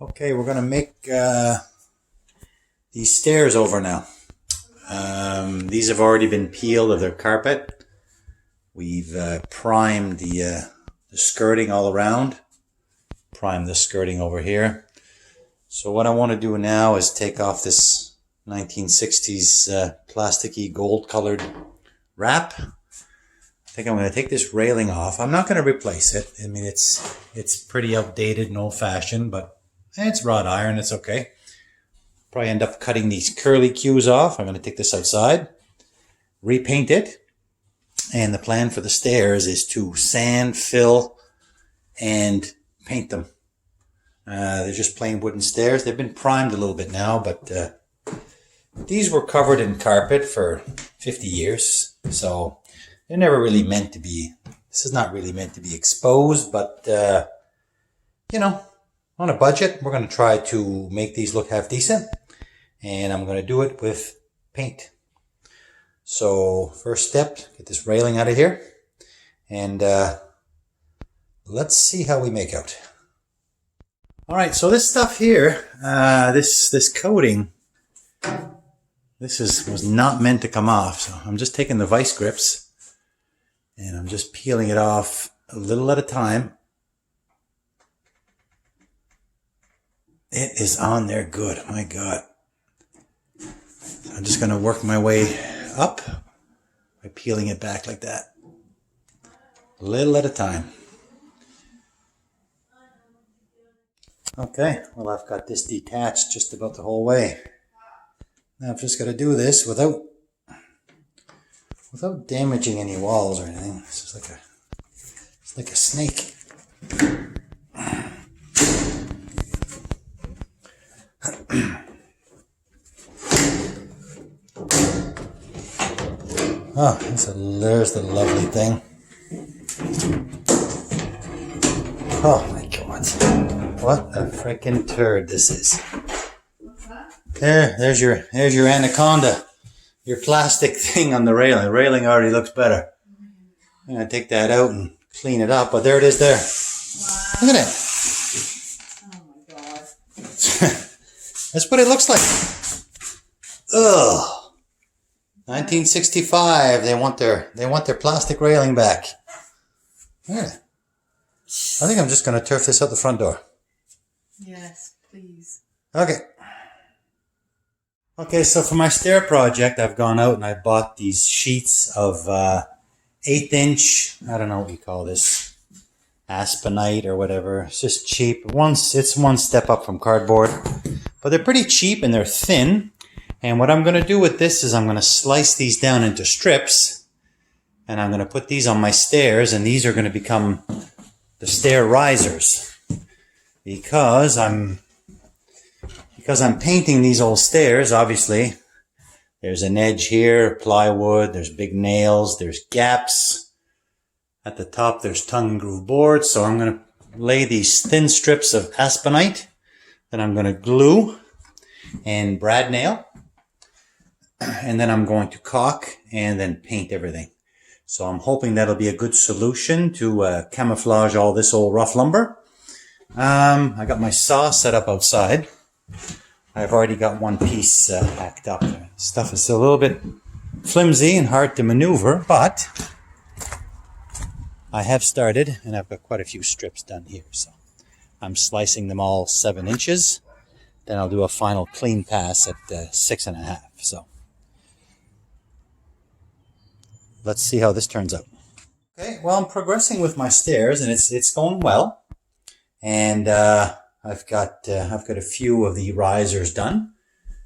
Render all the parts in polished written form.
Okay, we're going to make these stairs over now. These have already been peeled of their carpet. We've primed the skirting all around. Primed the skirting over here. So what I want to do now is take off this 1960s plasticky gold colored wrap. I think I'm going to take this railing off. I'm not going to replace it. I mean, it's pretty outdated and old-fashioned, but it's wrought iron. It's okay. Probably end up cutting these curly cues off. I'm going to take this outside, repaint it, and the plan for the stairs is to sand, fill, and paint them. They're just plain wooden stairs. They've been primed a little bit now, but these were covered in carpet for 50 years, so they're never really meant to be. This is not really meant to be exposed, but you know, on a budget, we're going to try to make these look half decent, and I'm going to do it with paint. So first step, get this railing out of here, and let's see how we make out. All right, so this stuff here, this coating, was not meant to come off. So I'm just taking the vice grips and I'm just peeling it off a little at a time. It is on there good, my God. I'm just going to work my way up by peeling it back like that, a little at a time. Okay, well, I've got this detached just about the whole way. Now I've just got to do this without damaging any walls or anything. It's just like a snake. Oh, there's the lovely thing. Oh my God. What a freaking turd this is. What's that? There's your anaconda. Your plastic thing on the railing. The railing already looks better. I'm going to take that out and clean it up, but there it is there. Wow. Look at it. Oh my God. That's what it looks like. Ugh. 1965. They want their plastic railing back. Yeah. I think I'm just going to turf this out the front door. Yes, please. Okay. Okay, so for my stair project, I've gone out and I bought these sheets of 1/8 inch, I don't know what you call this, aspenite or whatever. It's just cheap. It's one step up from cardboard. But they're pretty cheap and they're thin. And what I'm going to do with this is I'm going to slice these down into strips. And I'm going to put these on my stairs, and these are going to become the stair risers. Because I'm painting these old stairs, obviously, there's an edge here, plywood, there's big nails, there's gaps. At the top, there's tongue and groove boards. So I'm going to lay these thin strips of aspenite that I'm going to glue and brad nail. And then I'm going to caulk and then paint everything. So I'm hoping that'll be a good solution to camouflage all this old rough lumber. I got my saw set up outside. I've already got one piece hacked up. Stuff is still a little bit flimsy and hard to maneuver, but I have started, and I've got quite a few strips done here. So I'm slicing them all 7 inches. Then I'll do a final clean pass at 6.5. So let's see how this turns out. Okay, well, I'm progressing with my stairs, and it's going well. And I've got a few of the risers done.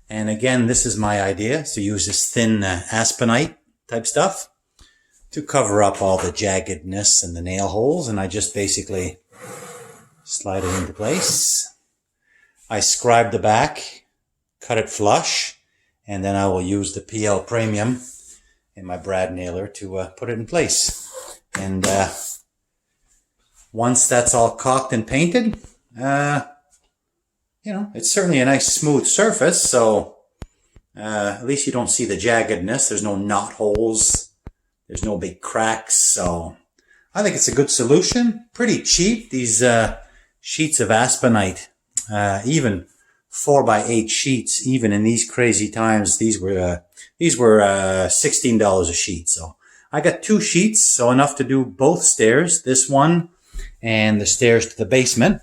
And again, this is my idea, to use this thin aspenite type stuff to cover up all the jaggedness and the nail holes. And I just basically slide it into place. I scribe the back, cut it flush, and then I will use the PL Premium in my brad nailer to put it in place. And once that's all caulked and painted, you know, it's certainly a nice smooth surface, so at least you don't see the jaggedness. There's no knot holes. There's no big cracks, so I think it's a good solution. Pretty cheap, these sheets of aspenite. even 4x8 sheets. Even in these crazy times, these were $16 a sheet. So I got 2 sheets, so enough to do both stairs. This one and the stairs to the basement.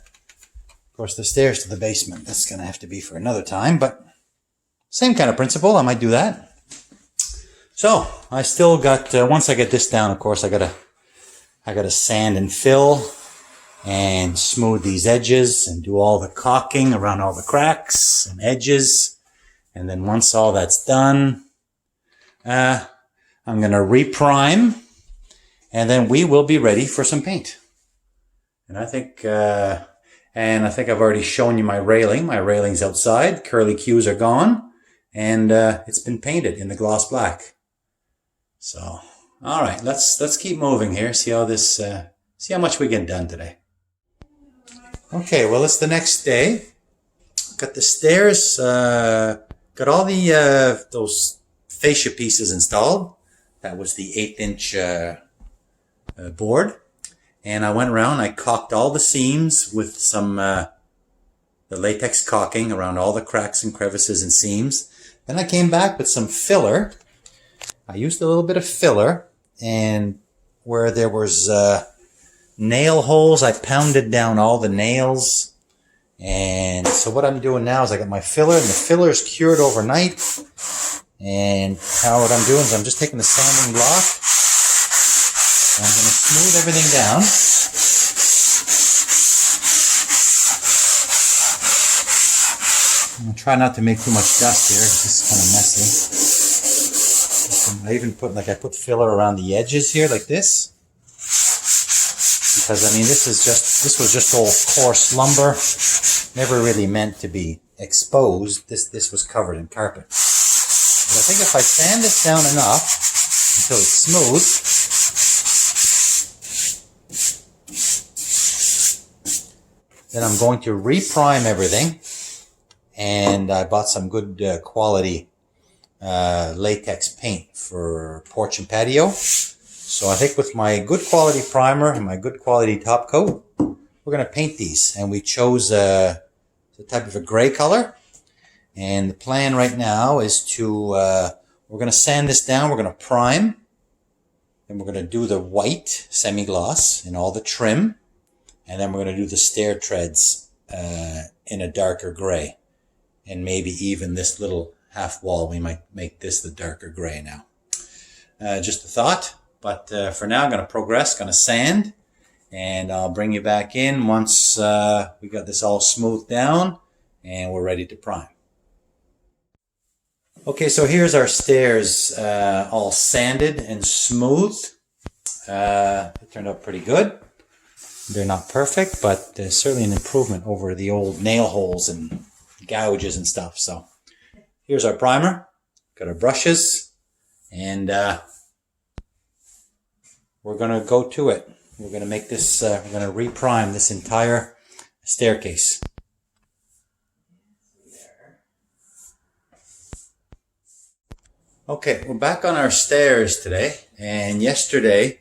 Of course, the stairs to the basement, that's going to have to be for another time, but same kind of principle. I might do that. So I still got, once I get this down, of course, I gotta sand and fill and smooth these edges and do all the caulking around all the cracks and edges. And then once all that's done, I'm going to reprime, and then we will be ready for some paint. And I think I've already shown you my railing. My railing's outside. Curly cues are gone, and it's been painted in the gloss black. So, all right, let's keep moving here. See how much we get done today. Okay, well, it's the next day. Got the stairs, got all the those fascia pieces installed. That was the 1/8-inch board. And I went around, I caulked all the seams with some the latex caulking around all the cracks and crevices and seams. Then I came back with some filler. I used a little bit of filler, and where there was nail holes, I pounded down all the nails. And so what I'm doing now is I got my filler, and the filler is cured overnight. And what I'm doing is I'm just taking the sanding block, and I'm going to smooth everything down. I'm going to try not to make too much dust here. This is kind of messy. I even put filler around the edges here like this. Because I mean, this was just old coarse lumber. Never really meant to be exposed. This was covered in carpet. But I think if I sand this down enough until it's smooth, then I'm going to reprime everything. And I bought some good quality latex paint for porch and patio. So I think with my good quality primer and my good quality top coat, we're going to paint these. And we chose a type of a gray color. And the plan right now is to, we're going to sand this down. We're going to prime. Then we're going to do the white semi-gloss in all the trim. And then we're going to do the stair treads in a darker gray. And maybe even this little half wall, we might make this the darker gray now. Just a thought. But for now, I'm going to progress, going to sand. And I'll bring you back in once we got this all smoothed down and we're ready to prime. Okay, so here's our stairs all sanded and smooth. It turned out pretty good. They're not perfect, but there's certainly an improvement over the old nail holes and gouges and stuff. So here's our primer. Got our brushes, and we're going to go to it. We're going to make this, we're going to reprime this entire staircase. Okay, we're back on our stairs today, and yesterday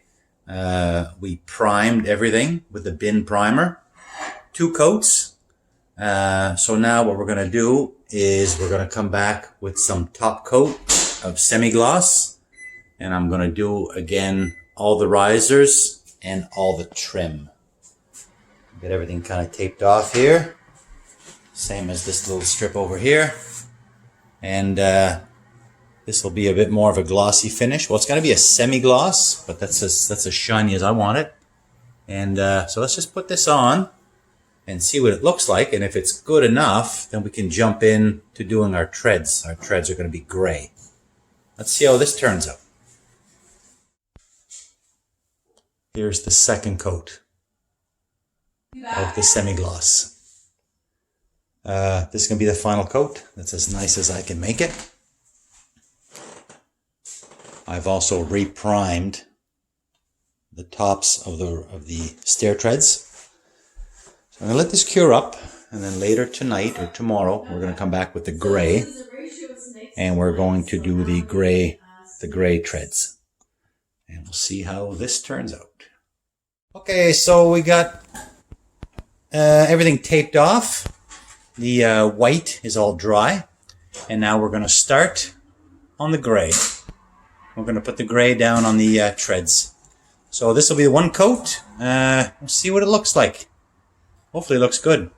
we primed everything with the bin primer, 2 coats. So now what we're going to do is we're going to come back with some top coat of semi-gloss, and I'm going to do again all the risers and all the trim. Get everything kind of taped off here, same as this little strip over here, and this will be a bit more of a glossy finish. Well, it's going to be a semi-gloss, but that's as shiny as I want it. And so let's just put this on and see what it looks like. And if it's good enough, then we can jump in to doing our treads. Our treads are going to be gray. Let's see how this turns out. Here's the second coat of the semi-gloss. This is going to be the final coat. That's as nice as I can make it. I've also reprimed the tops of the stair treads. So I'm going to let this cure up, and then later tonight or tomorrow we're going to come back with the gray, and we're going to do the gray treads, and we'll see how this turns out. Okay, so we got everything taped off, the white is all dry, and now we're going to start on the gray. We're going to put the gray down on the treads. So this will be one coat. We'll see what it looks like. Hopefully it looks good.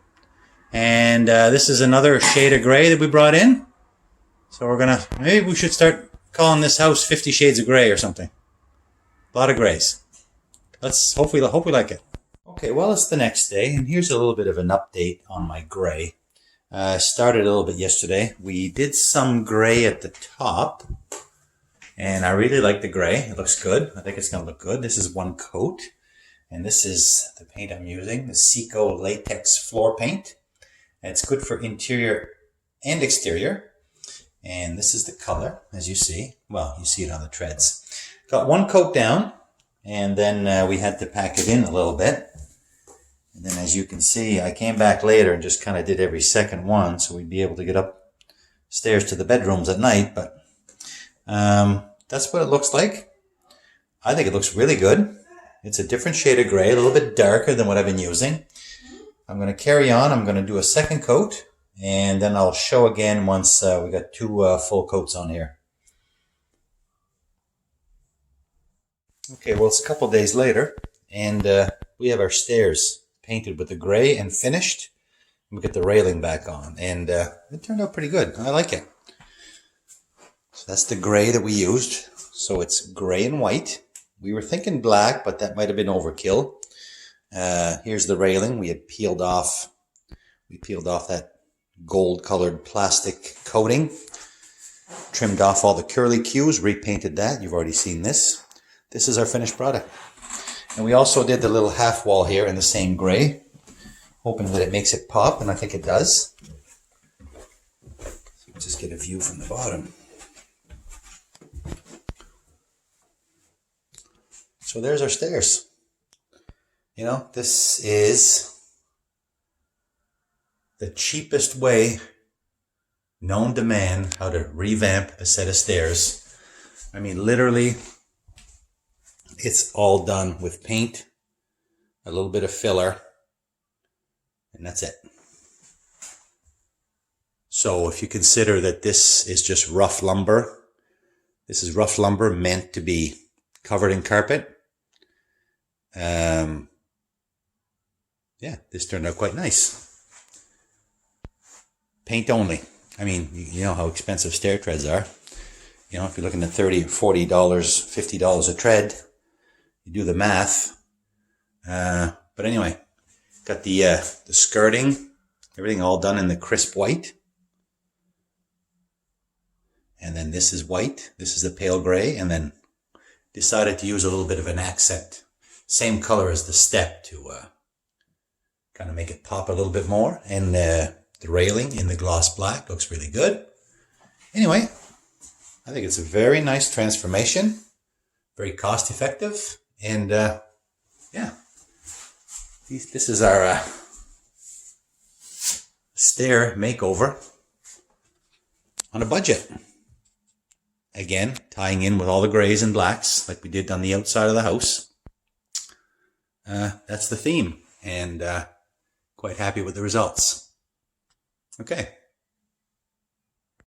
And this is another shade of gray that we brought in. So we're going to, maybe we should start calling this house 50 Shades of Gray or something. A lot of grays. Let's hope we like it. Okay, well, it's the next day, and here's a little bit of an update on my gray. Started a little bit yesterday. We did some gray at the top, and I really like the gray. It looks good. I think it's going to look good. This is one coat, and this is the paint I'm using, the Seco Latex Floor Paint. And it's good for interior and exterior, and this is the color, as you see. Well, you see it on the treads. Got one coat down, and then we had to pack it in a little bit. And then as you can see, I came back later and just kind of did every second one so we'd be able to get upstairs to the bedrooms at night. But that's what it looks like. I think it looks really good. It's a different shade of gray, a little bit darker than what I've been using. I'm going to carry on. I'm going to do a second coat, and then I'll show again once we got two full coats on here. Okay, well, it's a couple days later, and we have our stairs painted with the gray and finished. We get the railing back on, and it turned out pretty good. I like it. So that's the gray that we used. So it's gray and white. We were thinking black, but that might have been overkill. Here's the railing. We had peeled off that gold-colored plastic coating, trimmed off all the curly cues, repainted that. You've already seen this. This is our finished product. And we also did the little half wall here in the same gray, hoping that it makes it pop, and I think it does. So let's just get a view from the bottom. So there's our stairs. You know, this is the cheapest way known to man how to revamp a set of stairs. I mean, literally, it's all done with paint, a little bit of filler, and that's it. So if you consider that this is just rough lumber, this is rough lumber meant to be covered in carpet. Yeah, this turned out quite nice. Paint only. I mean, you know how expensive stair treads are. You know, if you're looking at $30, $40, $50 a tread, you do the math. But anyway, got the skirting, everything all done in the crisp white. And then this is white. This is the pale gray. And then decided to use a little bit of an accent. Same color as the step to kind of make it pop a little bit more. And the railing in the gloss black looks really good. Anyway, I think it's a very nice transformation. Very cost effective. And yeah, this is our stair makeover on a budget. Again, tying in with all the grays and blacks like we did on the outside of the house. That's the theme, and quite happy with the results. Okay.